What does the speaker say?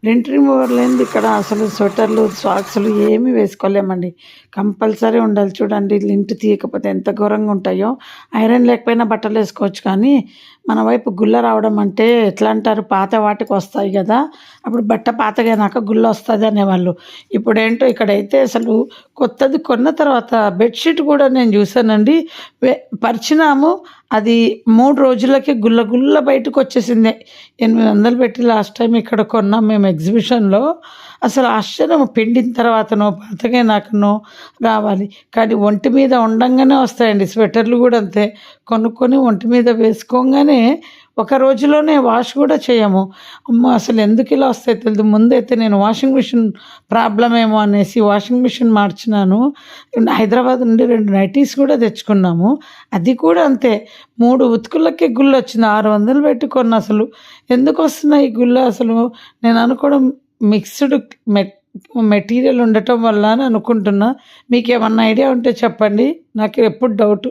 Lint remover లేనిది ఇక్కడ అసలు స్వెటర్లు, సాక్స్‌లు ఏమీ వేసుకోలేమండి. కంపల్సరీ ఉండాలి. చూడండి లింట్ తీయకపోతే ఎంత ఘోరంగా ఉంటాయో. ఐరన్ లేకపోయినా బట్టలేసుకోవచ్చు కానీ, మన వైపు గుల్ల రావడం అంటే ఎట్లా అంటారు, పాత వాటికొస్తాయి గదా! అప్పుడు బట్ట పాతగయినాక గుల్లొస్తది అనేవాళ్ళు. ఇప్పుడేంటో ఇక్కడైతే అసలు కొత్తది కొన్న తర్వాత బెడ్‌షీట్ గూడా నేను జూసానండి. వె పరిచినాము. అది 3 రోజులకే గుల్ల గుల్ల బయటకొచ్చేసింది. 800 పెట్టి లాస్ట్ టైమ్ ఇక్కడ కొన్నాం మేము ఎగ్జిబిషన్‌లో. అసలు ఆశ్చర్యం, పిండిన తర్వాతనో, పాతగయినాకనో రావాలి. కానీ ఒంటి మీద ఉండంగానే వస్తాయండి. స్వెటర్‌లు గూడా అంతే. కొనుక్కొని ఒంటి మీద వేసుకోంగానే ఒక రోజులోనే వాష్ గూడా చేయము. అమ్మో! అసలెందుకిలా వస్తాయో తెలీదు. ముందైతే నేను వాషింగ్ మిషన్ ప్రాబ్లమ్ ఏమో అనేసి వాషింగ్ మిషన్ మార్చినాను. హైదరాబాద్ నుండి 2 నైటీస్ కూడా తెచ్చుకున్నాము. అది కూడా అంతే. 3 ఉతుకులకే గుల్లొచ్చింది. 600 పెట్టి కొన్నా అసలు. ఎందుకొస్తున్నాయి ఈ గుల్ల అసలు? నేను అనుకోవడం మిక్స్‌డ్ మెటీరియల్ ఉండటం వల్ల అని అనుకుంటున్నా. మీకేమన్నా ఐడియా ఉంటే చెప్పండి. నాకు ఎప్పుడు డౌటు.